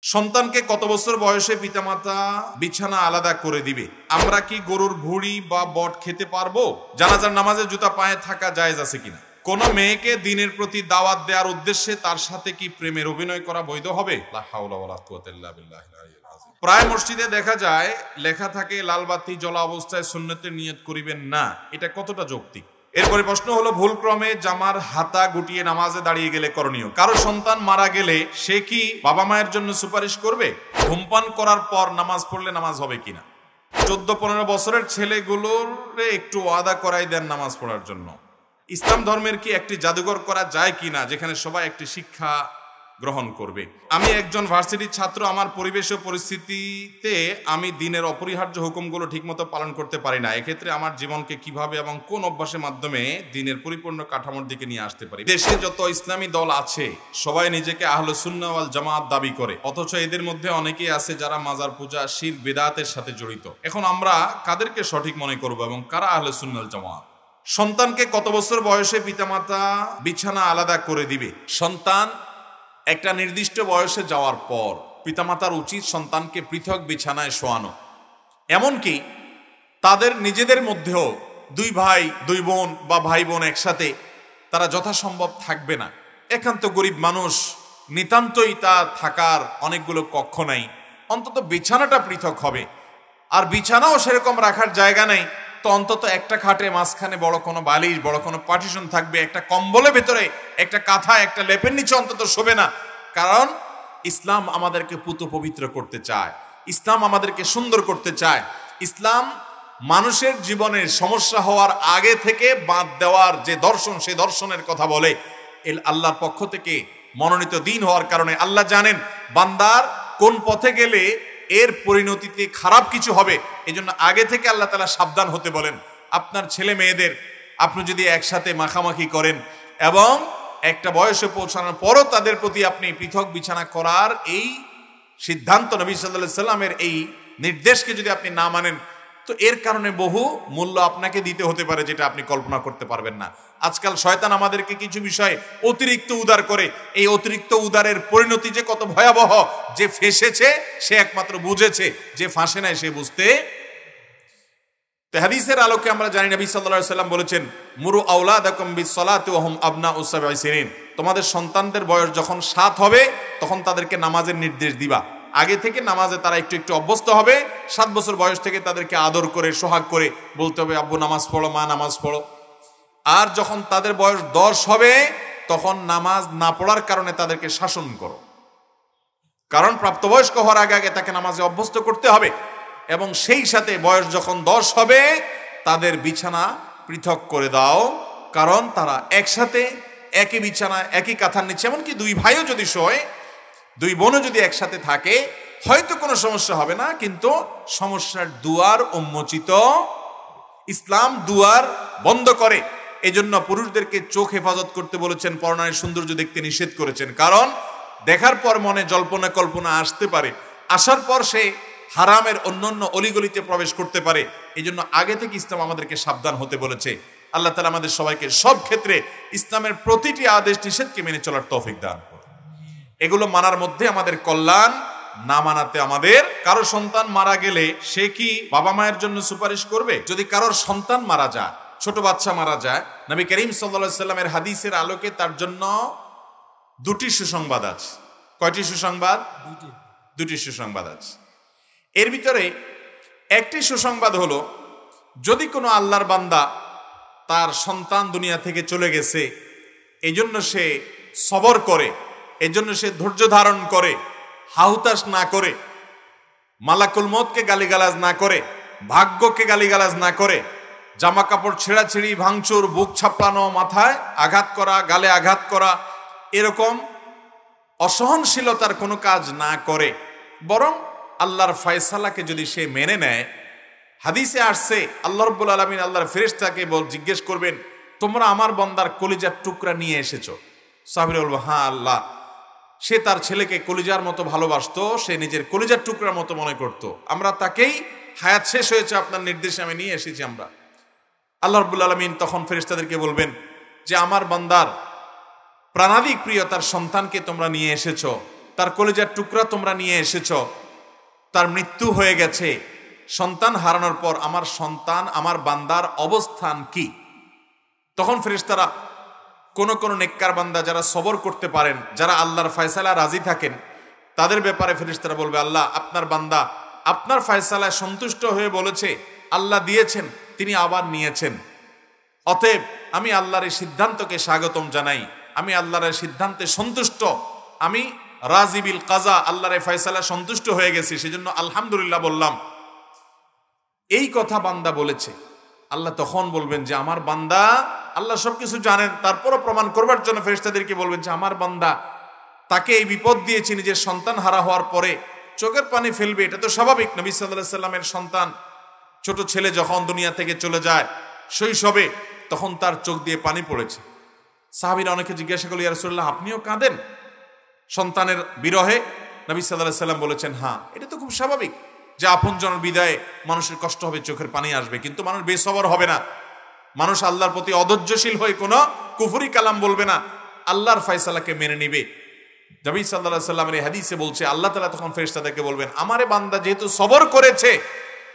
সন্তানকে কত বছর বয়সে পিতামাতা বিছানা আলাদা করে দিবে? আমরা কি গরুর ভুঁড়ি বা বট খেতে পারবো? জানাজার নামাজে জুতা পায়ে থাকা জায়েজ আছে কিনা? কোন মেয়েকে দ্বীনের প্রতি দাওয়াত দেওয়ার উদ্দেশ্যে তার সাথে কি প্রেমের অভিনয় করা বৈধ হবে? লা হাওলা ওয়ালা কুওয়াতা ইল্লা বিল্লাহিল আলিয়্যিল আযীম। প্রায় মসজিদে দেখা যায় লেখা থাকে লাল বাতি জ্বলা অবস্থায় সুন্নতের নিয়ত করিবেন না। এটা কতটা যৌক্তিক? এরপরে প্রশ্ন হলো, ভুলক্রমে জামার হাতা গুটিয়ে নামাজে দাঁড়িয়ে গেলে করণীয়? কারো সন্তান মারা গেলে সে কি বাবা মায়ের জন্য সুপারিশ করবে? ধূমপান করার পর নামাজ পড়লে নামাজ হবে কিনা? 14-15 বছরের ছেলেগুলোর একটু ওয়াদা করাই দেন নামাজ পড়ার জন্য। ইসলাম ধর্মের কি একটি জাদুঘর করা যায় কিনা যেখানে সবাই একটি শিক্ষা গ্রহণ করবে? আমি একজন ভার্সিটির ছাত্র, আমার পরিবেশ ও পরিস্থিতিতে আমি দ্বীনের অপরিহার্য হুকুমগুলো ঠিকমতো পালন করতে পারি না। এক্ষেত্রে আমার জীবনকে কিভাবে এবং কোন অভ্যাসের মাধ্যমে দ্বীনের পরিপূর্ণ কাঠামোর দিকে নিয়ে আসতে পারি? দেশে যত ইসলামী দল আছে সবাই নিজেকে আহলে সুন্নাহ ওয়াল জামাত দাবি করে, অথচ এদের মধ্যে অনেকেই আছে যারা মাজার পূজা, শিরক, বিদআতের সাথে জড়িত। এখন আমরা কাদেরকে সঠিক মনে করব এবং কারা আহলে সুন্নাহ ওয়াল জামাত? সন্তানকে কত বছর বয়সে পিতামাতা বিছানা আলাদা করে দিবে? সন্তান একটা নির্দিষ্ট বয়সে যাওয়ার পর পিতামাতার উচিত সন্তানকে পৃথক বিছানায় শোয়ানো। এমনকি তাদের নিজেদের মধ্যেও দুই ভাই দুই বোন বা ভাই বোন একসাথে তারা যথাসম্ভব থাকবে না। একান্ত গরিব মানুষ, নিতান্তই তা থাকার অনেকগুলো কক্ষ নাই, অন্তত বিছানাটা পৃথক হবে। আর বিছানাও সেরকম রাখার জায়গা নেই, তো অন্তত একটা খাটে মাঝখানে বড় কোনো বালিশ, বড় কোনো পার্টিশন থাকবে, একটা কম্বলের ভেতরে একটা কাঁথা, একটা লেপের নিচে অন্তত শোবে না। কারণ ইসলাম আমাদেরকে পুত পবিত্র করতে চায়, ইসলাম আমাদেরকে সুন্দর করতে চায়। ইসলাম মানুষের জীবনের সমস্যা হওয়ার আগে থেকে বাদ দেওয়ার যে দর্শন, সেই দর্শনের কথা বলে। আল্লাহর পক্ষ থেকে মনোনীত দিন হওয়ার কারণে আল্লাহ জানেন বান্দার কোন পথে গেলে এর পরিণতিতে খারাপ কিছু হবে। এই জন্য আগে থেকে আল্লাহ তাআলা সাবধান হতে বলেন। আপনার ছেলে মেয়েদের আপনি যদি একসাথে মাখামাখি করেন এবং একটা বয়সে পৌঁছানোর পরও তাদের প্রতি আপনি পৃথক বিছানা করার এই সিদ্ধান্ত, নবী সাল্লাল্লাহু আলাইহি সাল্লামের এই নির্দেশকে যদি আপনি না মানেন, তো এর কারণে বহু মূল্য আপনাকে দিতে হতে পারে যেটা আপনি কল্পনা করতে পারবেন না। আজকাল শয়তান আমাদেরকে কিছু বিষয়ে অতিরিক্ত উদার করে। এই অতিরিক্ত উদারের পরিণতি যে কত ভয়াবহ, যে ফেঁসেছে সে একমাত্র বুঝেছে, যে ফাঁসে নাই সে বুঝতে। হাদিসের আলোকে আমরা জানি নবী সাল্লাল্লাহু আলাইহি সাল্লাম বলেছেন, মুরু আওলাদাকুম বিসসালাতি ওয়া হুম আবনাউ সাবঈ সিনিন। তোমাদের সন্তানদের বয়স যখন 7 হবে তখন তাদেরকে নামাজের নির্দেশ দিবা। আগে থেকে নামাজে তারা একটু একটু অভ্যস্ত হবে। 7 বছর বয়স থেকে তাদেরকে আদর করে সোহাগ করে বলতে হবে, আব্বু নামাজ পড়ো, মা নামাজ পড়ো। আর যখন তাদের বয়স 10 হবে তখন নামাজ না পড়ার কারণে তাদেরকে শাসন করো। কারণ প্রাপ্তবয়স্ক হওয়ার আগে আগে তাকে নামাজে অভ্যস্ত করতে হবে। এবং সেই সাথে বয়স যখন 10 হবে তাদের বিছানা পৃথক করে দাও। কারণ তারা একসাথে একই বিছানা, একই কাঁথার নিচে, এমনকি দুই ভাইও যদি শোয়, দুই বোনও যদি একসাথে থাকে, হয়তো কোনো সমস্যা হবে না, কিন্তু সমস্যার দুয়ার উন্মোচিত। ইসলাম দুয়ার বন্ধ করে। এজন্য পুরুষদেরকে চোখ হেফাজত করতে বলেছেন, পরনারীর সৌন্দর্য দেখতে নিষেধ করেছেন। কারণ দেখার পর মনে জল্পনা কল্পনা আসতে পারে, আসার পর সে হারামের অন্যান্য অলিগলিতে প্রবেশ করতে পারে। এই জন্য আগে থেকে ইসলাম আমাদেরকে সাবধান হতে বলেছে। আল্লাহ তাআলা আমাদের সবাইকে সব ক্ষেত্রে ইসলামের প্রতিটি আদেশ নিষেধকে মেনে চলার তৌফিক দান করুন। এগুলো মানার মধ্যে আমাদের কল্যাণ, না মানাতে আমাদের। কারো সন্তান মারা গেলে সে কি বাবা মায়ের জন্য সুপারিশ করবে? যদি কারোর সন্তান মারা যায়, ছোট বাচ্চা মারা যায়, নবী করিম সাল্লাল্লাহু আলাইহি সাল্লামের হাদিসের আলোকে তার জন্য দুটি সুসংবাদ আছে। কয়টি সুসংবাদ? দুটি সুসংবাদ আছে। এর ভিতরে একটি সুসংবাদ হলো, যদি কোনো আল্লাহর বান্দা তার সন্তান দুনিয়া থেকে চলে গেছে, এই জন্য সে সবর করে, এই জন্য সে ধৈর্য ধারণ করে, হাহুতাশ না করে, মালাকুল মউতকে গালিগালাজ না করে, ভাগ্যকে গালিগালাজ না করে, জামা কাপড় ছেঁড়াছিঁড়ি, ভাঙচুর, বুক ছাপড়ানো, মাথায় আঘাত করা, গালে আঘাত করা, এরকম অসহনশীলতার কোনো কাজ না করে, বরং আল্লাহর ফয়সালাকে যদি সে মেনে নেয়। হাদিসে আসছে আল্লাহ রাব্বুল আলামিন আল্লাহর ফেরেশতাকে জিজ্ঞেস করবেন, তোমরা আমার বান্দার কলিজার টুকরা নিয়ে এসেছো? সাহাবীরা বলবে, হ্যাঁ আল্লাহ। সে তার ছেলেকে কলিজার মতো ভালোবাসতো, সে নিজের কলিজার টুকরার মতো মনে করত। আমরা তাকেই, হায়াত শেষ হয়েছে, আপনার নির্দেশে আমি নিয়ে এসেছি আমরা। আল্লাহ রাব্বুল আলামিন তখন ফেরেশতাদেরকে বলবেন যে আমার বান্দার প্রাণাধিক প্রিয় তার সন্তানকে তোমরা নিয়ে এসেছো, তার কলিজার টুকরা তোমরা নিয়ে এসেছ, তার মৃত্যু হয়ে গেছে, সন্তান হারানোর পর আমার সন্তান আমার বান্দার অবস্থান কি? তখন ফেরেশতারা কোন কোন নেককার বান্দা যারা সবর করতে পারেন, যারা আল্লাহর ফয়সালা রাজি থাকেন, তাদের ব্যাপারে ফেরেশতারা বলবে, আল্লাহ আপনার বান্দা আপনার ফয়সালায় সন্তুষ্ট হয়ে বলেছে, আল্লাহ দিয়েছেন, তিনি আবার নিয়েছেন, অতএব আমি আল্লাহর এই সিদ্ধান্তকে স্বাগতম জানাই, আমি আল্লাহর সিদ্ধান্তে সন্তুষ্ট, আমি রাজি বিল কাজা, আল্লাহর ফয়সালা সন্তুষ্ট হয়ে গেছি, সেজন্য আলহামদুলিল্লাহ বললাম। এই কথা বান্দা বলেছে, আল্লাহ তখন বলবেন যে আমার বান্দা, আল্লাহ সবকিছু জানেন, তারপরও প্রমাণ করবার জন্য ফেরেশতাদেরকে বলবেন যে আমার বান্দা, তাকে এই বিপদ দিয়েছি, নিজের সন্তান হারা হওয়ার পরে চোখের পানি ফেলবে, এটা তো স্বাভাবিক। নবী সাল্লাল্লাহু আলাইহি সাল্লামের সন্তান, ছোট ছেলে যখন দুনিয়া থেকে চলে যায় শৈশবে, তখন তার চোখ দিয়ে পানি পড়েছে। সাহাবীরা অনেকে জিজ্ঞাসা করল, ইয়া রাসূলুল্লাহ আপনিও কাঁদেন সন্তানের বিরহে? নবী সাল্লাল্লাহু আলাইহি সাল্লাম বলেছেন, হ্যাঁ, এটা তো খুব স্বাভাবিক যে আপনজনের বিদায়ে মানুষের কষ্ট হবে, চোখের পানি আসবে, কিন্তু মানুষ বেসবর হবে না, মানুষ আল্লাহর প্রতি অধৈর্যশীল হয়ে কোনো কুফরি কালাম বলবে না, আল্লাহর ফয়সালাকে মেনে নিবে। নবী সাল্লাল্লাহু আলাইহি সাল্লামের এই হাদিসে বলছে, আল্লাহ তাআলা তখন ফেরেশতাদেরকে বলবেন, আমারে বান্দা যেহেতু সবর করেছে,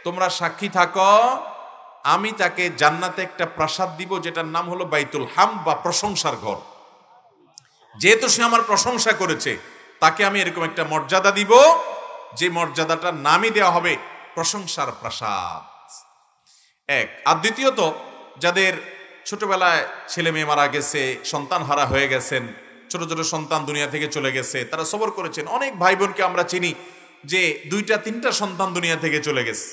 তোমরা সাক্ষী থাকো, আমি তাকে জান্নাতে একটা প্রাসাদ দিব, যেটার নাম হলো বাইতুল হামদ বা প্রশংসার ঘর। যেহেতু সে আমার প্রশংসা করেছে, তাকে আমি এরকম একটা মর্যাদা দিব, যে মর্যাদাটার নামই দেওয়া হবে প্রশংসার প্রাসাদ। এক। আর দ্বিতীয়ত, যাদের ছোটবেলায় ছেলে মেয়ে মারা গেছে, সন্তান হারা হয়ে গেছেন, ছোট ছোট সন্তান দুনিয়া থেকে চলে গেছে, তারা সবর করেছেন। অনেক ভাই বোনকে আমরা চিনি যে 2-3টা সন্তান দুনিয়া থেকে চলে গেছে,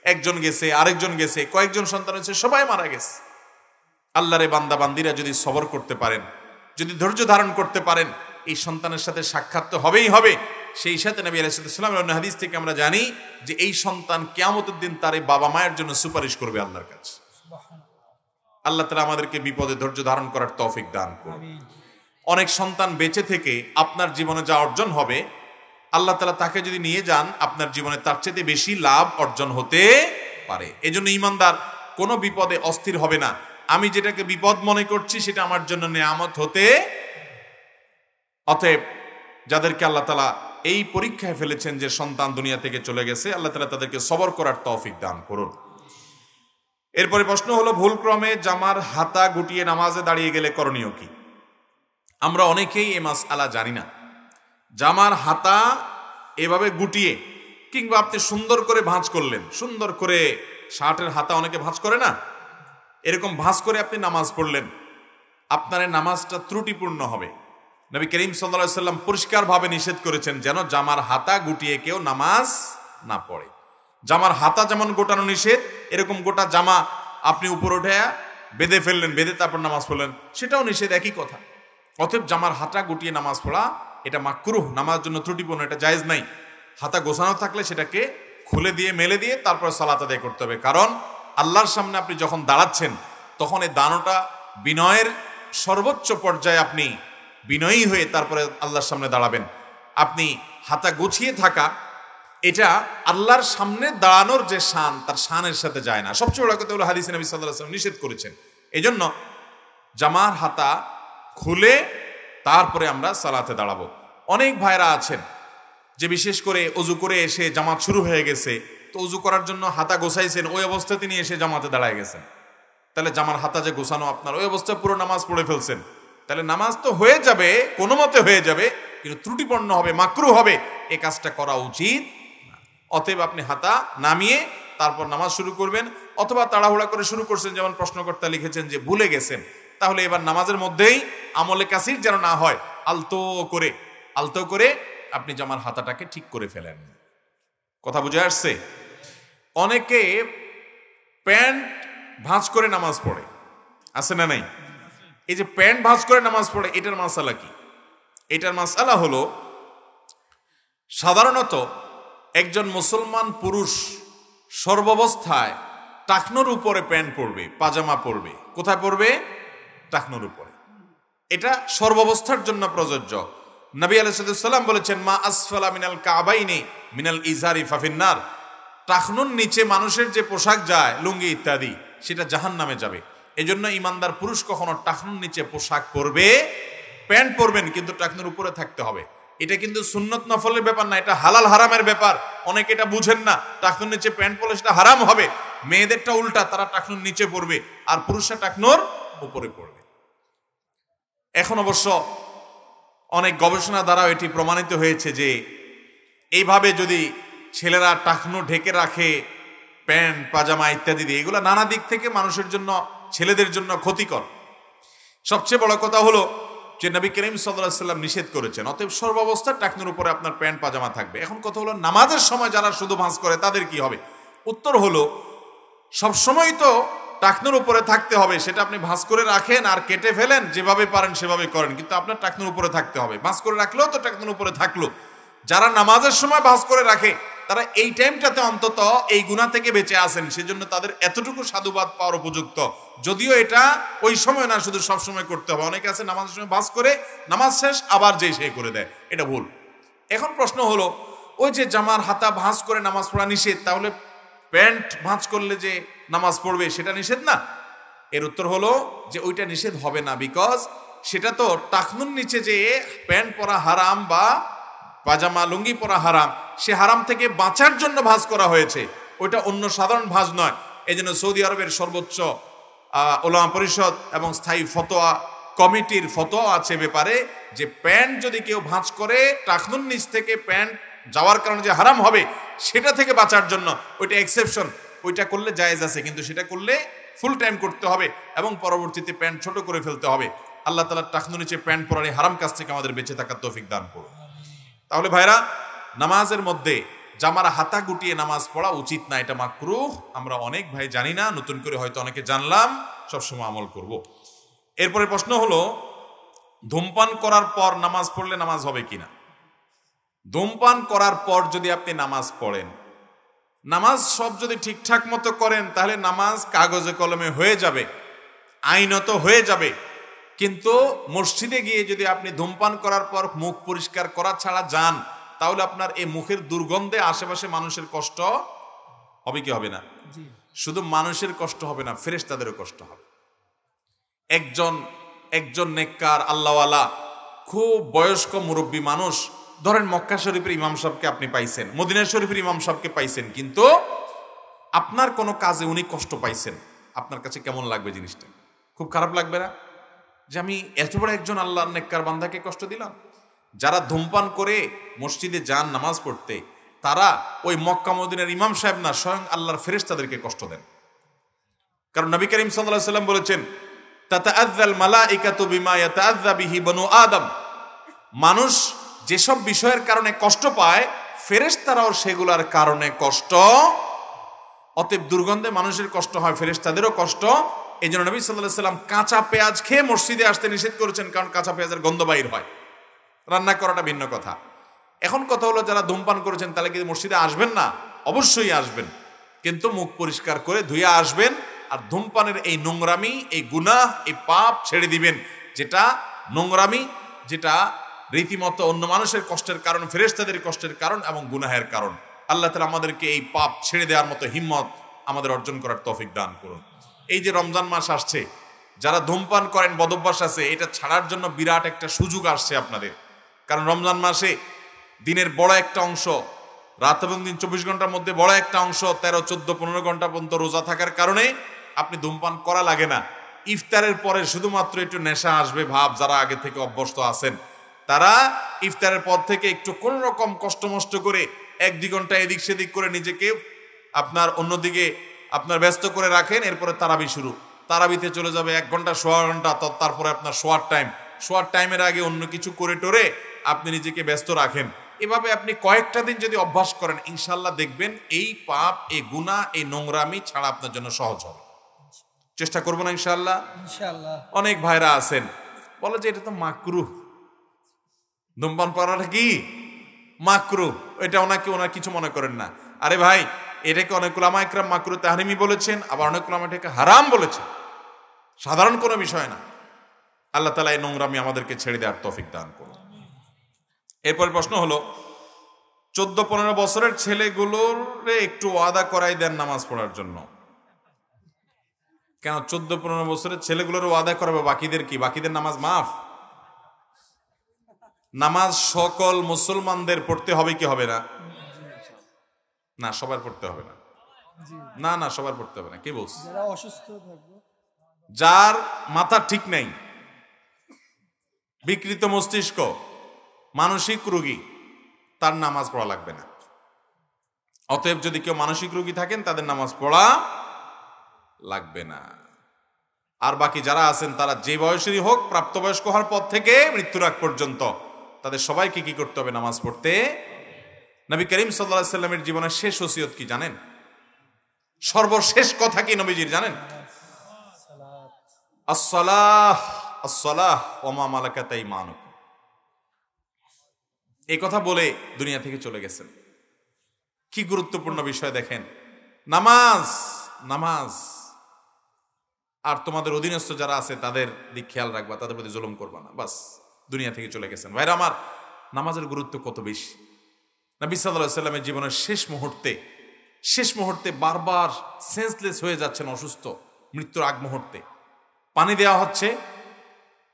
একজন গেছে, আরেকজন গেছে, কয়েকজন সন্তান হয়েছে, সবাই মারা গেছে। আল্লাহরে বান্দা বান্দিরা যদি সবর করতে পারেন, যদি ধৈর্য ধারণ করতে পারেন, এই সন্তানের সাথে সাক্ষাৎ তো হবেই হবে। সেই সাথে নবী আলাইহিস সালামের অন্য হাদিস থেকে আমরা জানি যে এই সন্তান কিয়ামতের দিন তার এই বাবা মায়ের জন্য সুপারিশ করবে আল্লাহর কাছে। আল্লাহ তাআলা আমাদেরকে বিপদে ধৈর্য ধারণ করার তৌফিক দান করুন। অনেক সন্তান বেঁচে থেকে আপনার জীবনে যা অর্জন হবে, আল্লাহ তাআলা তাকে যদি নিয়ে যান, আপনার জীবনে তার চেয়ে বেশি লাভ অর্জন হতে পারে। এজন্য ঈমানদার কোনো বিপদে অস্থির হবে না। আমি যেটাকে বিপদ মনে করছি সেটা আমার জন্য নেয়ামত হতে। অতএব যাদেরকে আল্লাহ তাআলা এই পরীক্ষায় ফেলেছেন যে সন্তান দুনিয়া থেকে চলে গেছে, আল্লাহ তাআলা তাদেরকে সবর করার তৌফিক দান করুন। এরপরে প্রশ্ন হলো, ভুলক্রমে জামার হাতা গুটিয়ে নামাজে দাঁড়িয়ে গেলে করণীয় কি? আমরা অনেকেই এই মাসআলা জানি না। জামার হাতা এভাবে গুটিয়ে, কিংবা আপনি সুন্দর করে ভাঁজ করলেন, সুন্দর করে শার্টের হাতা অনেকে ভাঁজ করে না, এরকম ভাঁজ করে আপনি নামাজ পড়লেন, আপনার এই নামাজটা ত্রুটিপূর্ণ হবে। নবী করিম সাল্লাল্লাহু আলাইহি সাল্লাম পরিষ্কারভাবে নিষেধ করেছেন যেন জামার হাতা গুটিয়ে কেউ নামাজ না পড়ে। জামার হাতা যেমন গোটানো নিষেধ, এরকম গোটা জামা আপনি উপর উঠে বেঁধে ফেললেন, বেঁধে তারপর নামাজ পড়লেন, সেটাও নিষেধ, একই কথা। অতএব জামার হাতা গুটিয়ে নামাজ পড়া এটা মাকরুহ, নামাজের জন্য ত্রুটিপূর্ণ, এটা জায়েজ নাই। হাতা গোছানো থাকলে সেটাকে খুলে দিয়ে মেলে দিয়ে তারপর সালাত আদায় করতে হবে। কারণ আল্লাহর সামনে আপনি যখন দাঁড়াচ্ছেন, তখন এই দানোটা বিনয়ের সর্বোচ্চ পর্যায়ে আপনি বিনয়ী হয়ে তারপরে আল্লাহর সামনে দাঁড়াবেন। আপনি হাতা গুছিয়ে থাকা, এটা আল্লাহর সামনে দাঁড়ানোর যে শান, তার শানের সাথে যায় না। সবচেয়ে বড় কথা হলো হাদিসে নবী সাল্লাল্লাহু আলাইহি ওয়াসাল্লাম নিষেধ করেছেন। এই জন্য জামার হাতা খুলে তারপরে আমরা সালাতে দাঁড়াবো। অনেক ভাইরা আছেন যে বিশেষ করে অজু করে এসে জামাত শুরু হয়ে গেছে, তো অজু করার জন্য হাতা গোছাইছেন, ওই অবস্থায় তিনি এসে জামাতে দাঁড়ায় গেছেন। তাহলে জামার হাতা যে গোছানো আপনার, ওই অবস্থায় পুরো নামাজ পড়ে ফেলছেন। তাহলে নামাজ তো হয়ে যাবে, কোনো মতে হয়ে যাবে, কিন্তু ত্রুটিপূর্ণ হবে, মাকরুহ হবে, এই কাজটা করা উচিত না। অতএব আপনি হাতা নামিয়ে তারপর নামাজ শুরু করবেন, অথবা তাড়াহুড়া করে শুরু করছেন, যেমন প্রশ্নকর্তা লিখেছেন যে ভুলে গেছেন, তাহলে এবার নামাজের মধ্যেই আমলে কাসির যেন না হয়, আলতো করে আপনি জামার হাতাটাকে ঠিক করে ফেলেন। কথা বুঝে আসছে? অনেকে প্যান্ট ভাঁজ করে নামাজ পড়ে, আছে না নাই? এই যে প্যান্ট ভাঁজ করে নামাজ পড়ে, এটার মাসালা কি? এটার মাসালা হলো, সাধারণত একজন মুসলমান পুরুষ সর্বাবস্থায় টাকনোর উপরে প্যান্ট পরবে, পাজামা পরবে। কোথায় পরবে? টাকনোর উপরে। এটা সর্বাবস্থার জন্য প্রযোজ্য। নবী আলাইহিস সালাম বলেছেন, মা আসফালা মিনাল কাবাইনি মিনাল ইজারি ফাফিন্নার। টাকনুর নিচে মানুষের যে পোশাক যায়, লুঙ্গি ইত্যাদি, সেটা জাহান্নামে যাবে। এজন্য ইমানদার পুরুষ কখনো টাকনুর নিচে পোশাক পরবে, প্যান্ট পরবেন কিন্তু টাকনুর উপরে থাকতে হবে। এটা কিন্তু সুন্নত নফলের ব্যাপার না, এটা হালাল হারামের ব্যাপার। অনেকে এটা বুঝেন না, টাকনুর নিচে প্যান্ট পরলে সেটা হারাম হবে। মেয়েদেরটা উল্টা, তারা টাকনুর নিচে পড়বে আর পুরুষরা টাকনুর উপরে পড়বে। এখন অবশ্য অনেক গবেষণা দ্বারাও এটি প্রমাণিত হয়েছে যে এইভাবে যদি ছেলেরা টাকনু ঢেকে রাখে, প্যান্ট পাজামা ইত্যাদি দিয়ে, এগুলো নানা দিক থেকে মানুষের জন্য, ছেলেদের জন্য ক্ষতিকর। সবচেয়ে বড় কথা হলো যে নবী করিম সাল্লাল্লাহু আলাইহি ওয়াসাল্লাম নিষেধ করেছেন, অতএব সর্বাবস্থা টাকনুর উপরে আপনার প্যান্ট পাজামা থাকবে। এখন কথা হলো নামাজের সময় যারা শুধু ভাঁজ করে তাদের কি হবে? উত্তর হলো সবসময় তো টাকনুর উপরে থাকতে হবে, সেটা আপনি ভাঁজ করে রাখেন আর কেটে ফেলেন, যেভাবে পারেন সেভাবে করেন, কিন্তু আপনার টাকনুর উপরে থাকতে হবে। ভাঁজ করে রাখলেও তো টাকনুর উপরে থাকলো। যারা নামাজের সময় ভাঁজ করে রাখে তারা এই টাইমটাতে অন্তত এই গুনাহ থেকে বেঁচে আসেন, সেজন্য তাদের এতটুকু সাধুবাদ পাওয়ার উপযুক্ত। যদিও এটা ওই সময় না, শুধু সব সময় করতে হবে। অনেকে আছে নামাজের সময় ভাঁজ করে, নামাজ শেষ আবার যেই সেই করে দেয়, এটা ভুল। এখন প্রশ্ন হলো, ওই যে জামার হাতা ভাঁজ করে নামাজ পড়া নিষেধ, তাহলে প্যান্ট ভাঁজ করলে যে নামাজ পড়বে সেটা নিষেধ না? এর উত্তর হলো যে ওইটা নিষেধ হবে না, বিকজ সেটা তো টাকনুর নিচে যে প্যান্ট পরা হারাম বা পাজামা লুঙ্গি পরা হারাম, সে হারাম থেকে বাঁচার জন্য ভাঁজ করা হয়েছে, ওইটা অন্য সাধারণ ভাঁজ নয়। এই জন্য সৌদি আরবের সর্বোচ্চ উলামা পরিষদ এবং স্থায়ী ফতোয়া কমিটির ফতোয়া আছে ব্যাপারে, যে প্যান্ট যদি কেউ ভাঁজ করে টাকনুর নিচ থেকে প্যান্ট যাওয়ার কারণে যে হারাম হবে, সেটা থেকে বাঁচার জন্য ওইটা এক্সেপশন, ওইটা করলে জায়েজ আছে, কিন্তু সেটা করলে ফুল টাইম করতে হবে এবং পরবর্তীতে প্যান্ট ছোট করে ফেলতে হবে। আল্লাহ তাআলা টাকনুর নিচে প্যান্ট পরার এই হারাম কাজ থেকে আমাদের বেঁচে থাকার তৌফিক দান করুন। তাহলে ভাইরা, নামাজের মধ্যে জামার হাতা গুটিয়ে নামাজ পড়া উচিত না, এটা মাকরুহ। আমরা অনেক ভাই জানি না, নতুন করে হয়তো অনেকে জানলাম, সবসময় আমল করব। এরপরে প্রশ্ন হলো, ধূমপান করার পর নামাজ পড়লে নামাজ হবে কিনা? ধূমপান করার পর যদি আপনি নামাজ পড়েন, নামাজ সব যদি ঠিকঠাক মতো করেন, তাহলে নামাজ কাগজে কলমে হয়ে যাবে, আইনত হয়ে যাবে। কিন্তু মসজিদে গিয়ে যদি আপনি ধূমপান করার পর মুখ পরিষ্কার করা ছাড়া যান, তাহলে আপনার এই মুখের দুর্গন্ধে আশেপাশে মানুষের কষ্ট হবে কি হবে না? শুধু মানুষের কষ্ট হবে না, ফেরেশতাদেরও কষ্ট হবে। একজন নেককার আল্লাহওয়ালা খুব বয়স্ক মুরব্বী মানুষ, ধরেন মক্কা শরীফের ইমাম সাহেবকে আপনি পাইছেন, মদিনা শরীফের ইমাম সাহেবকে পাইছেন, কিন্তু আপনার কোনো কাজে উনি কষ্ট পাইছেন, আপনার কাছে কেমন লাগবে জিনিসটা? খুব খারাপ লাগবে না যে আমি এত বড় একজন আল্লাহর নেককার বান্দাকে কষ্ট দিলাম? যারা ধূমপান করে মসজিদে যান নামাজ পড়তে, তারা ওই মক্কা মদিনার ইমাম সাহেব না, স্বয়ং আল্লাহর ফেরেশতাদেরকে কষ্ট দেন। কারণ নবী করিম সাল্লাল্লাহু আলাইহি ওয়াসাল্লাম বলেছেন, তাতাআযাল মালাইকাতু বিমা ইয়াতাআযা বিহি বনু আদম, মানুষ যেসব বিষয়ের কারণে কষ্ট পায়, ফেরেশতারাও সেগুলোর কারণে কষ্ট। অতএব দুর্গন্ধে মানুষের কষ্ট হয়, ফেরেশতাদেরও কষ্ট। এই জন্য নবী সাল্লাল্লাহু আলাইহি ওয়াসাল্লাম কাঁচা পেঁয়াজ খেয়ে মসজিদে আসতে নিষেধ করেছেন, কারণ কাঁচা পেঁয়াজের গন্ধ বাইর হয়। রান্না করাটা ভিন্ন কথা। এখন কথা হলো, যারা ধূমপান করেছেন তাহলে কি মসজিদে আসবেন না? অবশ্যই আসবেন, কিন্তু মুখ পরিষ্কার করে ধুয়ে আসবেন। আর ধূমপানের এই নোংরামি, এই গুনাহ, এই পাপ ছেড়ে দিবেন, যেটা নোংরামি, যেটা রীতিমতো অন্য মানুষের কষ্টের কারণ, ফেরেশতাদের কষ্টের কারণ এবং গুনাহের কারণ। আল্লাহ তাআলা আমাদেরকে এই পাপ ছেড়ে দেওয়ার মতো হিম্মত আমাদের অর্জন করার তৌফিক দান করুন। এই যে রমজান মাস আসছে, যারা ধূমপান করেন, বদভ্যাস আছে, এটা ছাড়ার জন্য বিরাট একটা সুযোগ আসছে আপনাদের। কারণ রমজান মাসে দিনের বড় একটা অংশ, রাত এবং দিন 24 ঘন্টার মধ্যে বড় একটা অংশ 13, 14, 15 ঘন্টা পর্যন্ত রোজা থাকার কারণে আপনি ধূমপান করা লাগে না। ইফতারের পরে শুধুমাত্র একটু নেশা আসবে ভাব, যারা আগে থেকে অভ্যস্ত আছেন তারা ইফতারের পর থেকে একটু কোন রকম কষ্ট মষ্ট করে 1-2 ঘন্টা এদিক সেদিক করে নিজেকে আপনার অন্যদিকে আপনার ব্যস্ত করে রাখেন। এরপরে তারাবি শুরু, তারাবিতে চলে যাবে 1 ঘন্টা, সোয়া ঘন্টা, তারপরে আপনার শোয়ার টাইমের আগে অন্য কিছু করে টোরে আপনি নিজেকে ব্যস্ত রাখেন। এভাবে আপনি কয়েকটা দিন যদি অভ্যাস করেন, ইনশাল্লাহ দেখবেন এই পাপ, এই গুনাহ, এই নোংরামি ছাড়া আপনার জন্য সহজ হবে। চেষ্টা করবো না ইনশাল্লাহ? অনেক ভাইরা আছেন বলে যে এটা তো মাকরুহ, ধূমপান করাটা কি মাকরুহ, এটা ওনার কিছু মনে করেন না। আরে ভাই, এটাকে অনেক উলামা ইকরাম মাকরুহ তাহরিমি বলেছেন, আবার অনেক উলামা এটাকে হারাম বলেছেন। সাধারণ কোনো বিষয় না। আল্লাহ তাআলা এই নোংরামি আমাদেরকে ছেড়ে দেওয়ার তৌফিক দান করুন। এরপর প্রশ্ন হলো, 14-15 বছরের ছেলেগুলোর একটু ওয়াদা করাই দেন নামাজ পড়ার জন্য। কেন 14-15 বছরের ছেলেগুলোর ওয়াদা করাবে? বাকিদের কি? বাকিদের নামাজ মাফ? নামাজ সকল মুসলমানদের পড়তে হবে কি হবে না? না, সবার পড়তে হবে না। না না, সবার পড়তে হবে না। কে বলছে? যারা অসুস্থ থাকবে, যার মাথা ঠিক নেই, বিকৃত মস্তিষ্ক, মানসিক রোগী, তার নামাজ পড়া লাগবে না। অতএব যদি কেউ মানসিক রোগী থাকেন তাদের নামাজ পড়া লাগবে না। আর বাকি যারা আছেন তারা যে বয়সেরই হোক, প্রাপ্তবয়স্ক হওয়ার পর থেকে মৃত্যুর আগ পর্যন্ত তাদের সবাইকে কি করতে হবে? নামাজ পড়তে। নবী করিম সাল্লাল্লাহু আলাইহি সাল্লামের জীবনের শেষ ওসিয়ত কি জানেন? সর্বশেষ কথা কি নবীজির জানেন? আসসালাহ আসসালাহ ওয়া মা মালাকাত আইমানুকুম। এই কথা বলে দুনিয়া থেকে চলে গেছেন। কি গুরুত্বপূর্ণ বিষয় দেখেন, নামাজ নামাজ। আর তোমাদের অধীনস্থ যারা আছে তাদের দিক খেয়াল রাখবা, তাদের প্রতি জুলুম করবা না, বাস। দুনিয়া থেকে চলে গেছেন। ভাইরা আমার, নামাজের গুরুত্ব কত বেশি। নবী সাল্লাল্লাহু আলাইহি সাল্লামের জীবনের শেষ মুহূর্তে বারবার সেন্সলেস হয়ে যাচ্ছেন, অসুস্থ, মৃত্যুর আগ মুহূর্তে। পানি দেওয়া হচ্ছে,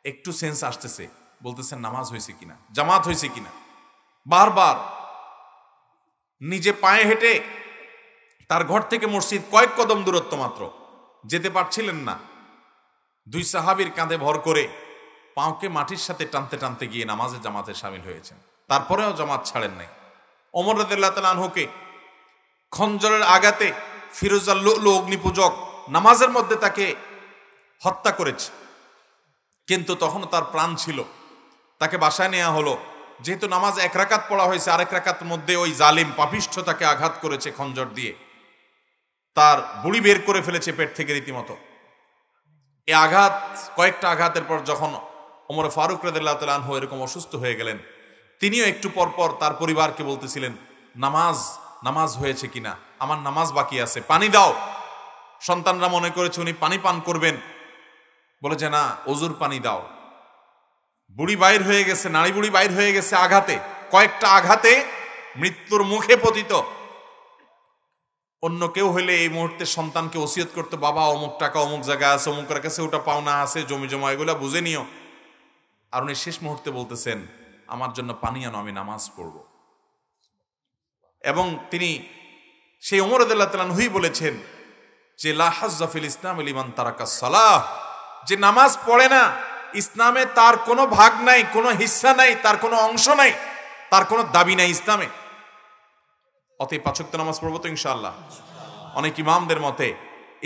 একটু সেন্স আসতেছে, বলতেছেন নামাজ হয়েছে কিনা, জামাত হয়েছে কিনা। বারবার নিজে পায়ে হেঁটে তার ঘর থেকে মসজিদ কয়েক কদম দূরত্ব মাত্র, যেতে পারছিলেন না। দুই সাহাবীর কাঁধে ভর করে পাঁওকে মাটির সাথে টানতে টানতে গিয়ে নামাজে জামাতে শামিল হয়েছেন। তারপরেও জামাত ছাড়েন নাই। ওমর রাদিয়াল্লাহু তাআলা আনহুকে খঞ্জরের আঘাতে ফিরোজাল লুলু অগ্নিপূজক নামাজের মধ্যে তাকে হত্যা করেছে, কিন্তু তখনও তার প্রাণ ছিল। তাকে বাসায় নেওয়া হলো। যেহেতু নামাজ এক রাকাত পড়া হয়েছে, আরেক রাকাতের মধ্যে ওই জালিম পাপিষ্ঠ তাকে আঘাত করেছে খঞ্জর দিয়ে, তার বুড়ি বের করে ফেলেছে পেট থেকে রীতিমতো। এই আঘাত, কয়েকটা আঘাতের পর যখন ওমর ফারুক রাদিয়াল্লাহু তাআলা আনহু এরকম অসুস্থ হয়ে গেলেন, তিনিও একটু পর পর তার পরিবারকে বলতেছিলেন, নামাজ হয়েছে কিনা, আমার নামাজ বাকি আছে, পানি দাও। সন্তানরা মনে করেছে উনি পানি পান করবেন, বলে যে না, ওজুর পানি দাও। বুড়ি বাইর হয়ে গেছে, নারী বুড়ি বাইর হয়ে গেছে আঘাতে, কয়েকটা আঘাতে মৃত্যুর মুখে পতিত। অন্য কেউ হইলে এই মুহূর্তে সন্তানকে ওসিয়ত করতে, বাবা অমুক টাকা অমুক জায়গায় আছে, অমুকের কাছে ওটা পাওনা আছে, জমি জমা এগুলা বুঝে নিও। আর উনি শেষ মুহূর্তে বলতেছেন, আমার জন্য পানি আনো, আমি নামাজ পড়ব। এবং তিনি সেই ওমর রাদিয়াল্লাহু তাআলা আনহুই বলেছেন যে লা হাজ্জা ফিল ইসলাম লিমান তারাকাস সালাহ, যে নামাজ পড়ে না, ইসলামে তার কোনো ভাগ নাই, কোনো হিস্সা নাই, তার কোনো অংশ নাই, তার কোনো দাবি নাই ইসলামে। অতএব পাঁচ ওয়াক্ত নামাজ পড়বো তো ইনশাআল্লাহ। অনেক ইমামদের মতে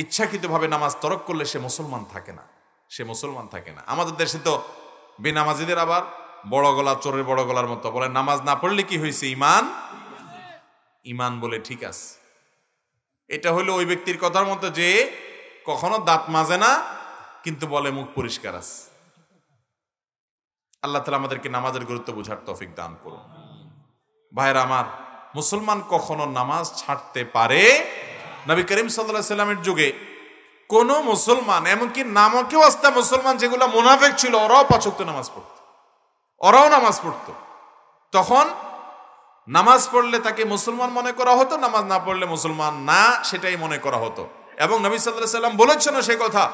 ইচ্ছাকৃতভাবে নামাজ তরক করলে সে মুসলমান থাকে না, আমাদের দেশে তো বেনামাজিদের আবার বড় গলা, চোরের বড় গলার মতো বলে, নামাজ না পড়লে কি হয়েছে, ইমান বলে ঠিক আছে। এটা হলো ওই ব্যক্তির কথার মতো যে কখনো দাঁত মাজে না কিন্তু বলে মুখ পরিষ্কার আছে। আল্লাহ তাআলা আমাদেরকে নামাজের গুরুত্ব বোঝার তৌফিক দান করুন। ভাইরা আমার, মুসলমান কখনো নামাজ ছাড়তে পারে? নবী করিম সাল্লাল্লাহু আলাইহি সাল্লামের যুগে কোন মুসলমান, এমনকি নামকে ওয়াস্তা মুসলমান যেগুলো মুনাফিক ছিল, ওরাও পাঁচ ওয়াক্ত নামাজ পড়তো। তখন নামাজ পড়লে তাকে মুসলমান মনে করা হতো, নামাজ না পড়লে মুসলমান না, সেটাই মনে করা হতো। এবং নবী সাল্লাল্লাহু আলাইহি সাল্লাম বলেছেন সে কথা,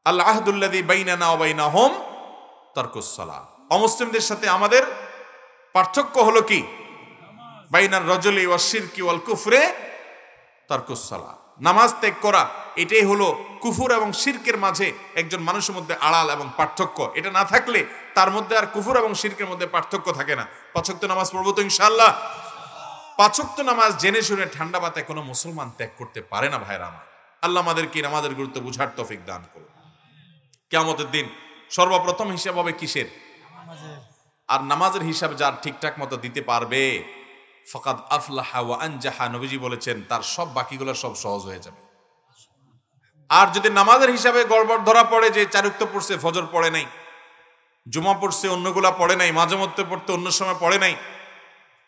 আল আহদুল্লাযী বাইনানা ওয়া বাইনাহুম তারকুস সালাহ। অমুসলিমদের সাথে আমাদের পার্থক্য হলো কি? বাইনার রাজুলি ওয়াশ শিরকি ওয়াল কুফরে তারকুস সালাহ, নামাজ ত্যাগ করা। এটাই হলো কুফর এবং শিরকের মাঝে একজন মানুষের মধ্যে আড়াল এবং পার্থক্য। এটা না থাকলে তার মধ্যে আর কুফর এবং শিরকের মধ্যে পার্থক্য থাকে না। পাঁচ ওয়াক্ত নামাজ পড়বো তো ইনশাআল্লাহ। পাঁচ ওয়াক্ত নামাজ জেনে শুনে ঠান্ডা মাথায় কোনো মুসলমান ত্যাগ করতে পারে না। ভাইরা আমার, আল্লাহ আমাদেরকে নামাজের গুরুত্ব বুঝার তৌফিক দান করুন। কিয়ামতের দিন সর্বপ্রথম হিসাব হবে কিসের? আর নামাজের হিসাব যার ঠিকঠাক মতো দিতে পারবে, ফাকাদ আফলাহা ওয়া আনজাহা, নবীজি বলেছেন তার সব বাকিগুলো সব সহজ হয়ে যাবে। আর যদি নামাজের হিসাবে গড়বড় ধরা পড়ে যে চার ওয়াক্ত পড়ছে, ফজর পড়ে নাই, জুমা পড়ছে, অন্যগুলা পড়ে নাই, মাঝে মধ্যে পড়তে অন্য সময় পড়ে নাই,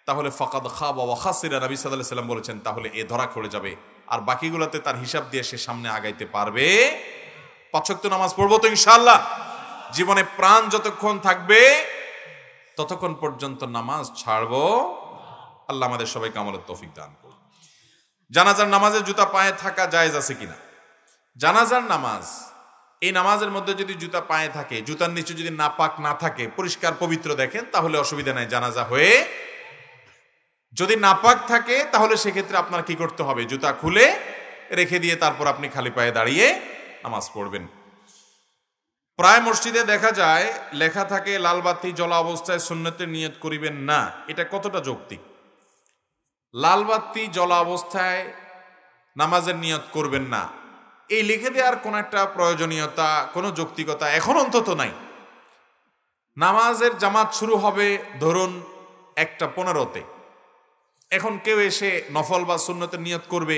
তাহলে ফাকাদ খাবা ওয়া খাসিরা, নবী সাল্লাল্লাহু আলাইহি সাল্লাম বলেছেন তাহলে এ ধরা পড়ে যাবে। আর বাকিগুলোতে তার হিসাব দিয়ে সে সামনে আগাইতে পারবে। পাঁচ ওয়াক্ত নামাজ পড়বো তো ইনশাআল্লাহ। জীবনে প্রাণ যতক্ষণ থাকবে ততক্ষণ পর্যন্ত নামাজ ছাড়বো। আল্লাহ আমাদের সবাইকে আমলের তৌফিক দান করুন। জানাজার নামাজে জুতা পায়ে থাকা জায়েজ আছে কিনা? জানাজার নামাজ এই নামাজের মধ্যে যদি জুতা পায়ে থাকে, জুতার নিচে যদি নাপাক না থাকে, পরিষ্কার পবিত্র দেখেন, তাহলে অসুবিধা নাই, জানাজা হয়ে। যদি নাপাক থাকে তাহলে সেক্ষেত্রে আপনার কি করতে হবে? জুতা খুলে রেখে দিয়ে তারপর আপনি খালি পায়ে দাঁড়িয়ে নামাজ পড়বেন। প্রায় মসজিদে দেখা যায় লেখা থাকে লাল বাতি জ্বলা অবস্থায় সুন্নতের নিয়ত করিবেন না। এটা কতটা যৌক্তিক? লাল বাতি জ্বলা অবস্থায় নামাজের নিয়ত করবেন না, এই লিখে দেওয়ার কোন একটা প্রয়োজনীয়তা, কোনো যৌক্তিকতা এখন অন্তত নাই। নামাজের জামাত শুরু হবে ধরুন 1:15-তে, এখন কেউ এসে নফল বা সুন্নতের নিয়ত করবে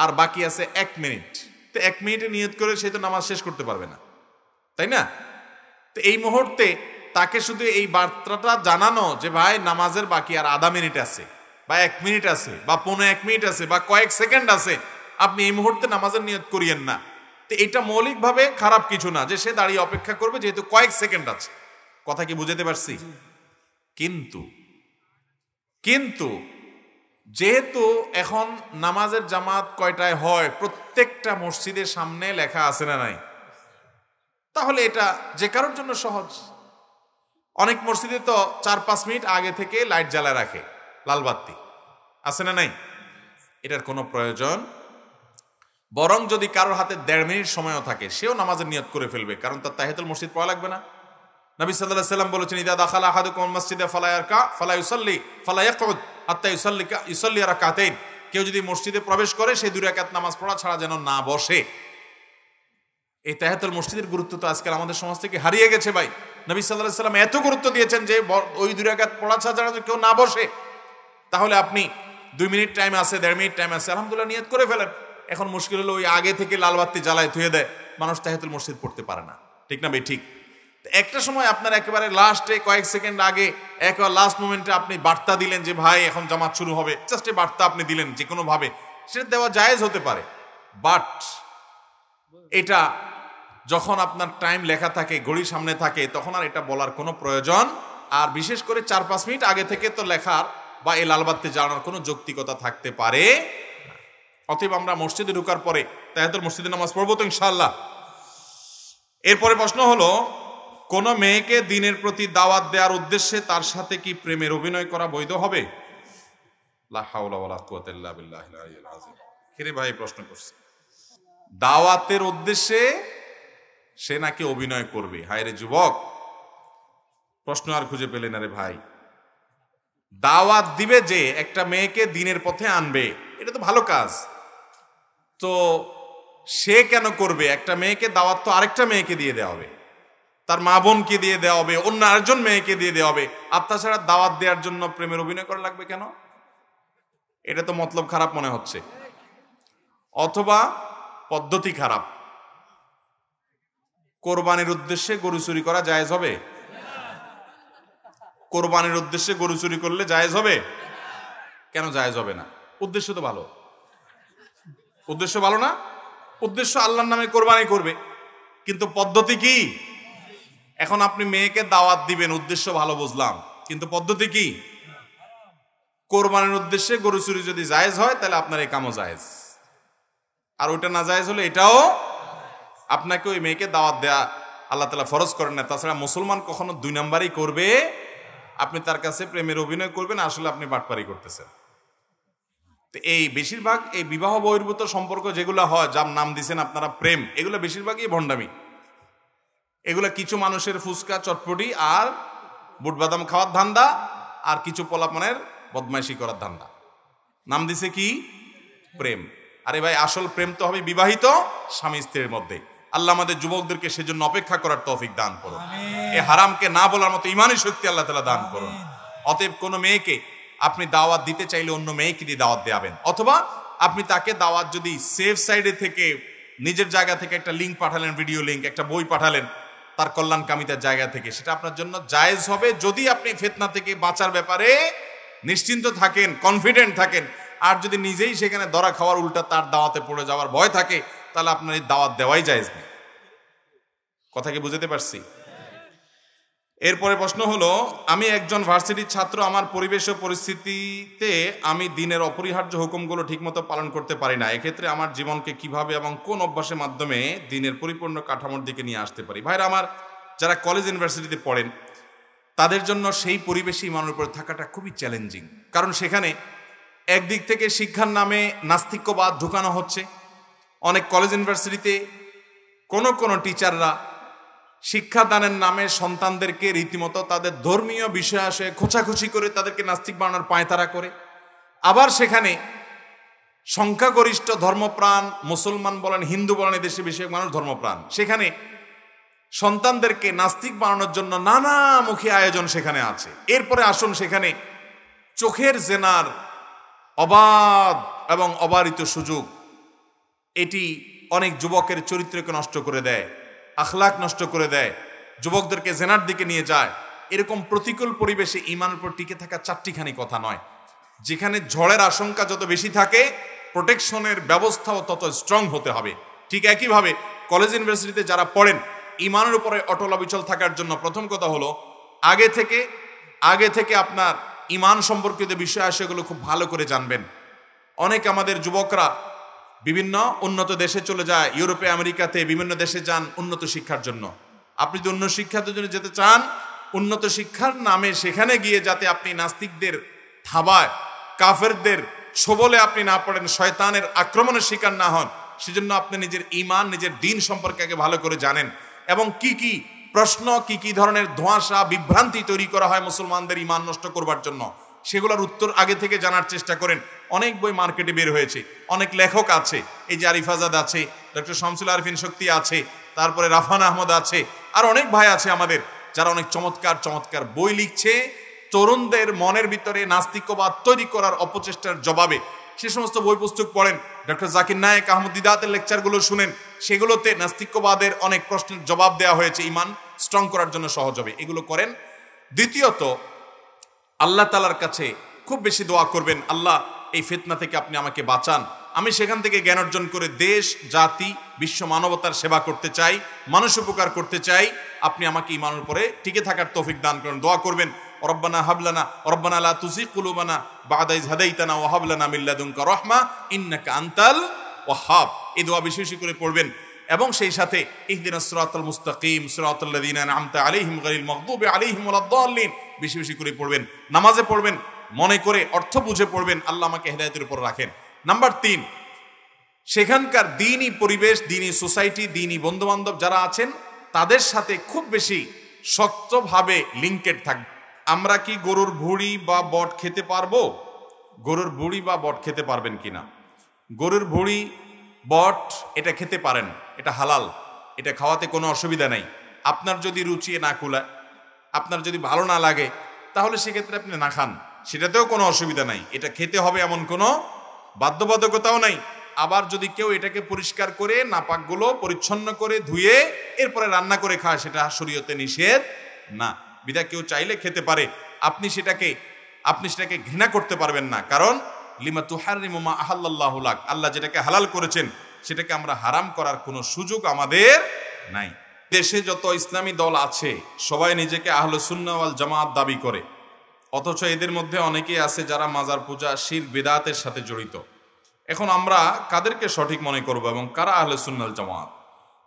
আর বাকি আছে 1 মিনিট, তো 1 মিনিটে নিয়ত করে সে তো নামাজ শেষ করতে পারবে না, তাই না? তো এই মুহূর্তে তাকে শুধু এই বার্তাটা জানানো যে ভাই নামাজের বাকি আর আধা মিনিট আছে বা 1 মিনিট আছে বা 15 মিনিট আছে বা কয়েক সেকেন্ড আছে, আপনি এই মুহূর্তে নামাজের নিয়ত করিয়েন না। তো এটা মৌলিকভাবে খারাপ কিছু না যে সে দাঁড়িয়ে অপেক্ষা করবে, যেহেতু কয়েক সেকেন্ড আছে। কথা কি বুঝাতে পারছি? কিন্তু যেহেতু এখন নামাজের জামাত কয়টায় হয় প্রত্যেকটা মসজিদের সামনে লেখা আছে না নাই, তাহলে এটা যে কারোর জন্য সহজ। অনেক মসজিদে তো 4-5 মিনিট আগে থেকে লাইট জ্বালায় রাখে, লাল বাতি আছে না নাই, এটার কোনো প্রয়োজন। বরং যদি কারোর হাতে 1.5 মিনিট সময়ও থাকে সেও নামাজের নিয়ত করে ফেলবে, কারণ তার তাহিয়াতুল মসজিদ পড়া লাগবে না। নবী সাল্লাল্লাহু আলাইহি ওয়াসাল্লাম বলেছেন ইদা দাখালা আহাদুকুম মাসজিদে ফালা ইয়ারকা ফালা ইউসাল্লি ফালা ইয়াকউদ হাত্তা ইউসাল্লি রাকাতাইন। কেউ যদি মসজিদে প্রবেশ করে সে 2 রাকাত নামাজ পড়া ছাড়া যেন না বসে। এই তাহিয়াতুল মসজিদের গুরুত্ব তো আজকাল আমাদের সমাজ থেকে হারিয়ে গেছে ভাই। নবী সাল্লাল্লাহু আলাইহি ওয়াসাল্লাম এত গুরুত্ব দিয়েছেন যে ওই 2 রাকাত পড়া ছাড়া যদি কেউ না বসে, তাহলে আপনি 2 মিনিট টাইম আছে, 1.5 মিনিট টাইম আছে, আলহামদুলিল্লাহ নিয়ত করে ফেলেন। এখন মুশকিল হলো ওই আগে থেকে লাল বাতি জ্বালায় থুয়ে দেয়, মানুষ তাহিয়াতুল মসজিদ পড়তে পারে না, ঠিক না ভাই? ঠিক। একটা সময় আপনার একেবারে লাস্টে কয়েক সেকেন্ড আগে একেবারে লাস্ট মোমেন্টে আপনি বার্তা দিলেন যে ভাই এখন জামাত শুরু হবে, জাস্ট এই বার্তা আপনি দিলেন যে কোনো ভাবে, সেটা দেওয়া জায়েজ হতে পারে। বাট এটা যখন আপনার টাইম লেখা থাকে, ঘড়ির সামনে থাকে, তখন আর এটা বলার কোনো প্রয়োজন, আর বিশেষ করে 4-5 মিনিট আগে থেকে তো লেখার বা এই লালবাতি জ্বালানোর কোনো যৌক্তিকতা থাকতে পারে। অতএব আমরা মসজিদে ঢোকার পরে তাহিয়াতুল মসজিদে নামাজ পড়বো তো ইনশাআল্লাহ। এরপরে প্রশ্ন হলো, কোন মেয়েকে দ্বীনের প্রতি দাওয়াত দেওয়ার উদ্দেশ্যে তার সাথে কি প্রেমের অভিনয় করা বৈধ হবে? লা হাওলা ওয়ালা কুওয়াতা ইল্লা বিল্লাহিল আলিয়্যিল আযীম। কিরে ভাই প্রশ্ন করছে, দাওয়াতের উদ্দেশ্যে সে নাকি অভিনয় করবে। হায় রে যুবক, প্রশ্ন আর খুঁজে পেলে না রে ভাই। দাওয়াত দিবে যে একটা মেয়েকে দ্বীনের পথে আনবে, এটা তো ভালো কাজ, তো সে কেন করবে? একটা মেয়েকে দাওয়াত তো আরেকটা মেয়েকে দিয়ে দেওয়া হবে, তার মা বোনকে দিয়ে দেওয়া হবে, অন্য আরেকজন মেয়েকে দিয়ে দেওয়া হবে। আর তাছাড়া দাওয়াত দেওয়ার জন্য প্রেমের অভিনয় করা লাগবে কেন? এটা তো মতলব খারাপ মনে হচ্ছে, অথবা পদ্ধতি খারাপ। কোরবানির উদ্দেশ্যে গরু চুরি করা জায়েজ হবে? কোরবানির উদ্দেশ্যে গরু চুরি করলে জায়েজ হবে? কেন জায়েজ হবে না? উদ্দেশ্য তো ভালো। উদ্দেশ্য ভালো না? উদ্দেশ্য আল্লাহর নামে কোরবানি করবে, কিন্তু পদ্ধতি কি? এখন আপনি মেয়েকে দাওয়াত দিবেন, উদ্দেশ্য ভালো বুঝলাম, কিন্তু পদ্ধতি কি? কোরবানির উদ্দেশ্যে গরু চুরি যদি জায়েজ হয় তাহলে আপনার এই কামও জায়েজ, আর ওইটা না জায়েজ হলে এটাও। আপনাকে ওই মেয়েকে দাওয়াত দেয়া আল্লাহ তাআলা ফরজ করেন না। তাছাড়া মুসলমান কখনো 2 নাম্বারই করবে। আপনি তার কাছে প্রেমের অভিনয় করবেন, আসলে আপনি বাটপারি করতেছেন। তো এই বেশিরভাগ এই বিবাহ বহির্ভূত সম্পর্ক যেগুলো হয়, যার নাম দিচ্ছেন আপনারা প্রেম, এগুলো বেশিরভাগই ভণ্ডামি। এগুলো কিছু মানুষের ফুচকা চটপটি আর বুট বাদাম খাওয়ার ধান্দা, আর কিছু পোলাপানের বদমাইশি করার ধান্দা। নাম দিছে কি? প্রেম। আরে ভাই, আসল প্রেম তো হবে বিবাহিত স্বামী স্ত্রীর মধ্যে। আল্লাহ আমাদের যুবকদেরকে সেজন্য অপেক্ষা করার তৌফিক দান করুন। এই হারামকে না বলার মতো ঈমানি শক্তি আল্লাহ তাআলা দান করুন। অতএব কোনো মেয়েকে আপনি দাওয়াত দিতে চাইলে অন্য মেয়েকে দিয়ে দাওয়াত দেবেন, অথবা আপনি তাকে দাওয়াত যদি সেফ সাইডে থেকে নিজের জায়গা থেকে একটা লিঙ্ক পাঠালেন, ভিডিও লিঙ্ক, একটা বই পাঠালেন তার কল্যাণকামিতার জায়গা থেকে, সেটা আপনার জন্য জায়েজ হবে যদি আপনি ফিতনা থেকে বাঁচার ব্যাপারে নিশ্চিন্ত থাকেন, কনফিডেন্ট থাকেন। আর যদি নিজেই সেখানে ধরা খাওয়ার উল্টা তার দাওয়াতে পড়ে যাওয়ার ভয় থাকে, তাহলে আপনার এই দাওয়াত দেওয়াই জায়েজ নেই। কথা কি বুঝতে পারছি? এরপরে প্রশ্ন হলো, আমি একজন ভার্সিটির ছাত্র, আমার পরিবেশ ও পরিস্থিতিতে আমি দিনের অপরিহার্য হুকুমগুলো ঠিকমতো পালন করতে পারি না। এক্ষেত্রে আমার জীবনকে কিভাবে এবং কোন অভ্যাসের মাধ্যমে দিনের পরিপূর্ণ কাঠামোর দিকে নিয়ে আসতে পারি? ভাইরা আমার, যারা কলেজ ইউনিভার্সিটিতে পড়েন তাদের জন্য সেই পরিবেশে ইমানের উপর থাকাটা খুবই চ্যালেঞ্জিং। কারণ সেখানে একদিক থেকে শিক্ষার নামে নাস্তিক্যবাদ ঢুকানো হচ্ছে। অনেক কলেজ ইউনিভার্সিটিতে কোনো টিচাররা শিক্ষাদানের নামে সন্তানদেরকে রীতিমতো তাদের ধর্মীয় বিষয় আসে খোঁচাখুচি করে তাদেরকে নাস্তিক বানানোর পায়তারা করে। আবার সেখানে সংখ্যাগরিষ্ঠ ধর্মপ্রাণ মুসলমান বলেন, হিন্দু বলেন, এদেশে বেশিরভাগ মানুষ ধর্মপ্রাণ, সেখানে সন্তানদেরকে নাস্তিক বানানোর জন্য নানামুখী আয়োজন সেখানে আছে। এরপরে আসুন, সেখানে চোখের জেনার অবাধ এবং অবারিত সুযোগ, এটি অনেক যুবকের চরিত্রকে নষ্ট করে দেয়, আখলাক নষ্ট করে দেয়, যুবকদেরকে জেনার দিকে নিয়ে যায়। এরকম প্রতিকূল পরিবেশে ঈমানের উপর টিকে থাকা চারটিখানি কথা নয়। যেখানে ঝড়ের আশঙ্কা যত বেশি থাকে, প্রোটেকশনের ব্যবস্থাও তত স্ট্রং হতে হবে। ঠিক একইভাবে কলেজ ইউনিভার্সিটিতে যারা পড়েন, ঈমানের উপরে অটল অবিচল থাকার জন্য প্রথম কথা হলো আগে থেকে আপনার ঈমান সম্পর্কিত বিষয় সেগুলো খুব ভালো করে জানবেন। অনেক আমাদের যুবকরা বিভিন্ন উন্নত দেশে চলে যায়, ইউরোপে, আমেরিকাতে বিভিন্ন দেশে যান উন্নত শিক্ষার জন্য। আপনি যদি উন্নত শিক্ষার জন্য যেতে চান, উন্নত শিক্ষার নামে সেখানে গিয়ে যাতে আপনি নাস্তিকদের থাবায়, কাফেরদের ছোবলে আপনি না পড়েন, শয়তানের আক্রমণের শিকার না হন, সেজন্য আপনি নিজের ঈমান, নিজের দ্বীন সম্পর্কে আগে ভালো করে জানেন। এবং কি প্রশ্ন, কি ধরনের ধোঁয়াশা, বিভ্রান্তি তৈরি করা হয় মুসলমানদের ঈমান নষ্ট করবার জন্য, সেগুলোর উত্তর আগে থেকে জানার চেষ্টা করেন। অনেক বই মার্কেটে বের হয়েছে, অনেক লেখক আছে, এই যে আরিফ আজাদ আছে, ডক্টর শামসুল আরিফিন শক্তি আছে, তারপরে রাফান আহমদ আছে, আর অনেক ভাই আছে আমাদের যারা অনেক চমৎকার বই লিখছে তরুণদের মনের ভিতরে নাস্তিক্যবাদ তৈরি করার অপচেষ্টার জবাবে। সে সমস্ত বই পুস্তক পড়েন, ডক্টর জাকির নায়েক, আহমদ দিদাতের লেকচারগুলো শুনেন, সেগুলোতে নাস্তিক্যবাদের অনেক প্রশ্নের জবাব দেওয়া হয়েছে ঈমান স্ট্রং করার জন্য সহজ হবে, এগুলো করেন। দ্বিতীয়ত, আল্লাহ তাআলার কাছে খুব বেশি দোয়া করবেন, আল্লাহ এই ফিতনা থেকে আপনি আমাকে বাঁচান, আমি সেখান থেকে জ্ঞান অর্জন করে দেশ, জাতি, বিশ্ব মানবতার সেবা করতে চাই, মানুষ উপকার করতে চাই, আপনি আমাকে ঈমানের উপরে টিকে থাকার তৌফিক দান করেন। দোয়া করবেন, রব্বানা লা তুযিগ কুলুবানা বা'দা ইয হাদাইতানা ওয়া হাব লানা মিন লাদুনকা রাহমা ইন্নাকা আনতাল ওয়াহ্হাব। এই দোয়া বেশি বেশি করে পড়বেন। এবং সেই সাথে ইহদিনাস সিরাতাল মুস্তাকিম সিরাতাল লাযিনা আন'আমতা আলাইহিম গায়রিল মাগদুবি আলাইহিম ওয়ালাদ-দাল্লিন বেশি বেশি করে পড়বেন। নামাজে পড়বেন, মনে করে অর্থ বুঝে পড়বেন, আল্লাহ আমাকে হেদায়েতের উপর রাখেন। নাম্বার 3, সেখানকার দ্বীনি পরিবেশ, দ্বীনি সোসাইটি, দ্বীনি বন্ধুবান্ধব যারা আছেন তাদের সাথে খুব বেশি শক্তভাবে লিঙ্কেড থাকবে। আমরা কি গরুর ভুঁড়ি বা বট খেতে পারবো? গরুর ভুঁড়ি বা বট খেতে পারবেন কিনা? গরুর ভুঁড়ি, বট এটা খেতে পারেন, এটা হালাল, এটা খাওয়াতে কোনো অসুবিধা নেই। আপনার যদি রুচি না কুলায়, আপনার যদি ভালো না লাগে, তাহলে সেক্ষেত্রে আপনি না খান, সেটাতেও কোনো অসুবিধা নাই। এটা খেতে হবে এমন কোনো বাধ্যবাধকতাও নাই। আবার যদি কেউ এটাকে পরিষ্কার করে, নাপাকগুলো পরিচ্ছন্ন করে ধুয়ে এরপরে রান্না করে খায়, সেটা শরীয়তে নিষেধ না। বিধায় কেউ চাইলে খেতে পারে, আপনি সেটাকে ঘৃণা করতে পারবেন না। কারণ লিমা তুহাররিমু মা আহাল্লাল্লাহু লাক, আল্লাহ যেটাকে হালাল করেছেন সেটাকে আমরা হারাম করার কোনো সুযোগ আমাদের নাই। দেশে যত ইসলামী দল আছে সবাই নিজেকে আহলুস সুন্নাহ ওয়াল জামাত দাবি করে, অথচ এদের মধ্যে অনেকেই আছে যারা মাজার পূজা, শিরক, বিদআতের সাথে জড়িত। এখন আমরা কাদেরকে সঠিক মনে করব এবং কারা আহলুস সুন্নাহ ওয়াল জামাত?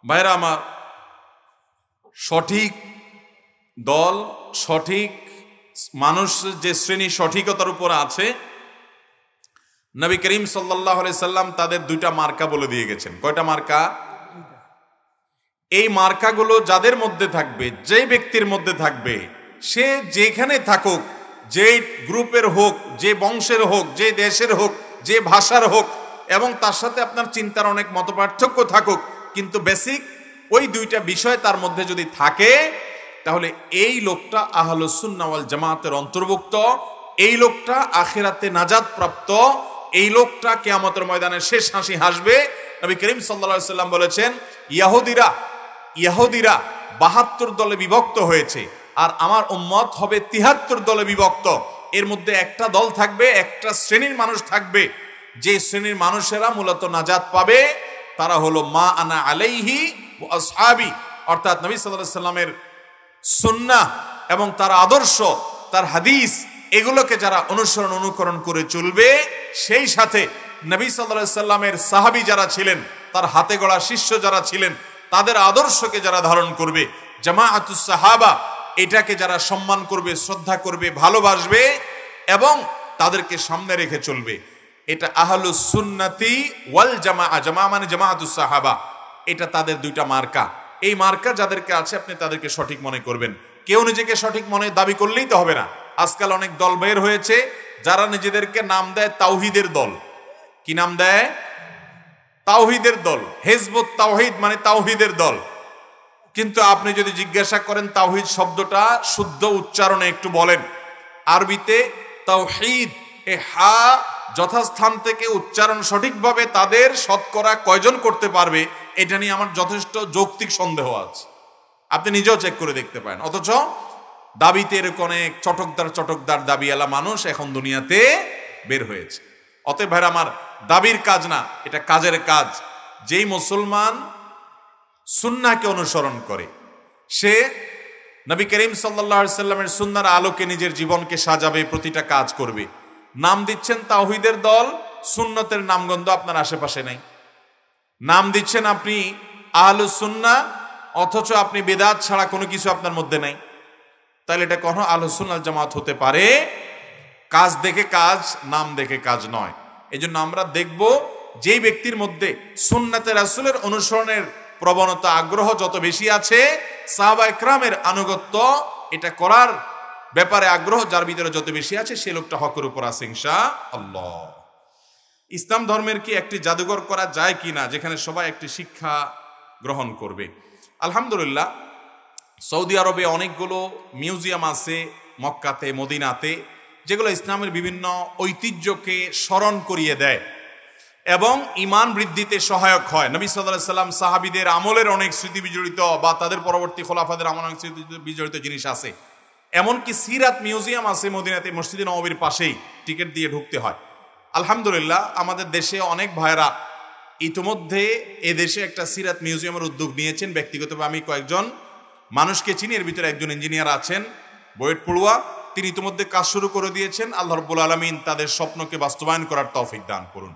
ভাইরা আমার, সঠিক দল, সঠিক মানুষ যে শ্রেণী সঠিকতার উপর আছে, নবী করিম সাল্লাল্লাহু আলাইহি সাল্লাম তাদের 2টা মার্কা বলে দিয়ে গেছেন। কয়টা মার্কা? এই মার্কাগুলো যাদের মধ্যে থাকবে, যে ব্যক্তির মধ্যে থাকবে, সে যেখানে থাকুক, যে গ্রুপের হোক, যে বংশের হোক, যে দেশের হোক, যে ভাষার হোক, এবং তার সাথে আপনার চিন্তার অনেক মতপার্থক্য থাকুক, কিন্তু বেসিক ওই 2টা বিষয় তার মধ্যে যদি থাকে, তাহলে এই লোকটা আহলুস সুন্নাহ ওয়াল জামাতের অন্তর্ভুক্ত, এই লোকটা আখিরাতে নাজাত প্রাপ্ত, এই লোকটা কিয়ামতের ময়দানে শেষ হাসি হাসবে। নবী করিম সাল্লাল্লাহু আলাইহি সাল্লাম বলেছেন, ইহুদিরা 72 দলে বিভক্ত হয়েছে, আর আমার উম্মত হবে 73 দলে বিভক্ত। এর মধ্যে একটা দল থাকবে, একটা শ্রেণীর মানুষ থাকবে, যে শ্রেণীর মানুষেরা মূলত নাজাত পাবে, তারা হলো মা আনা আলাইহি ওয়া আসহাবি, অর্থাৎ নবী সাল্লাল্লাহু আলাইহি সাল্লামের সুন্নাহ এবং তার আদর্শ, তার হাদিস, এগুলোকে যারা অনুসরণ অনুকরণ করে চলবে, সেই সাথে নবী সাল্লাল্লাহু আলাইহি সাল্লামের সাহাবী যারা ছিলেন, তার হাতে গড়া শিষ্য যারা ছিলেন, তাদের আদর্শকে যারা ধারণ করবে, জামাআতুস সাহাবা, এটাকে যারা সম্মান করবে, শ্রদ্ধা করবে, ভালোবাসবে এবং তাদেরকে সামনে রেখে চলবে, এটা আহলুস সুন্নতি ওয়াল জামাআ, জামাআ মানে জামাআতুস সাহাবা, এটা তাদের দুইটা মার্কা। এই মার্কা যাদেরকে আছে আপনি তাদেরকে সঠিক মনে করবেন। কেউ নিজেকে সঠিক মনে দাবি করলেই তো হবে না। আজকাল অনেক দল বের হয়েছে যারা নিজেদেরকে নাম দেয় তাওহীদের দল। কি নাম দেয়? তাওহীদের দল। হিজবুত তাওহীদ মানে তাওহীদের দল। কিন্তু আপনি যদি জিজ্ঞাসা করেন তাওহীদ শব্দটা শুদ্ধ উচ্চারণে একটু বলেন, আরবিতে তাওহীদ, এ হা যথাস্থান থেকে উচ্চারণ সঠিকভাবে তাদের শতকরা কয়জন করতে পারবে, এটা নিয়ে আমার যথেষ্ট যৌক্তিক সন্দেহ আছে। আপনি নিজেও চেক করে দেখতে পারেন। অথচ দাবিতে এরকম অনেক চটকদার দাবিওয়ালা মানুষ এখন দুনিয়াতে বের হয়েছে। অতএব ভাইরা আমার, দাবির কাজ না, এটা কাজের কাজ। যেই মুসলমান সুন্নাহকে অনুসরণ করে, সে নবী করিম সাল্লাল্লাহু আলাইহি সাল্লামের সুন্নাহর আলোকে নিজের জীবনকে সাজাবে, প্রতিটা কাজ করবে। নাম দিচ্ছেন তাওহীদের দল, সুন্নতের নামগন্ধ আপনার আশেপাশে নাই। নাম দিচ্ছেন আপনি আহলুস সুন্নাহ, অথচ আপনি বিদআত ছাড়া কোনো কিছু আপনার মধ্যে নাই। তাহলে এটা কখনো আহলুস সুন্নাহ জামাত হতে পারে? কাজ দেখে কাজ, নাম দেখে কাজ নয়। এজন্য আমরা দেখব যেই ব্যক্তির মধ্যে সুন্নাতে রাসূলের অনুসরণের প্রবণতা, আগ্রহ যত বেশি আছে, সাহাবা ইকরামের আনুগত্য এটা করার ব্যাপারে আগ্রহ যার ভিতরে যত বেশি আছে, সে লোকটা হকের উপর আছে ইনশাআল্লাহ। ইসলাম ধর্মের কি একটি জাদুঘর করা যায় কিনা যেখানে সবাই একটি শিক্ষা গ্রহণ করবে? আলহামদুলিল্লাহ, সৌদি আরবে অনেকগুলো মিউজিয়াম আছে, মক্কাতে, মদিনাতে, যেগুলো ইসলামের বিভিন্ন ঐতিহ্যকে স্মরণ করিয়ে দেয় এবং ঈমান বৃদ্ধিতে সহায়ক হয়। নবী সাল্লাল্লাহু আলাইহি সাল্লাম সাহাবীদের আমলের অনেক স্মৃতি বিজড়িত বা তাদের পরবর্তী খোলাফাদের আমলের অনেক স্মৃতি বিজড়িত জিনিস আছে। এমনকি সিরাত মিউজিয়াম আছে মদিনাতে, মসজিদে নববীর পাশেই, টিকিট দিয়ে ঢুকতে হয়। আলহামদুলিল্লাহ, আমাদের দেশে অনেক ভাইরা ইতিমধ্যে এদেশে একটা সিরাত মিউজিয়ামের উদ্যোগ নিয়েছেন। ব্যক্তিগতভাবে আমি কয়েকজন মানুষকে চিনি, এর ভিতরে একজন ইঞ্জিনিয়ার আছেন, বুয়েট পড়ুয়া, তিনি ইতিমধ্যে কাজ শুরু করে দিয়েছেন। আল্লাহ রাব্বুল আলামিন তাদের স্বপ্নকে বাস্তবায়ন করার তৌফিক দান করুন।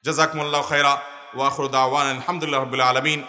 জাযাকুমুল্লাহু খায়রা ওয়া আখিরু দাওয়ানা আলহামদুলিল্লাহি রাব্বিল আলামিন।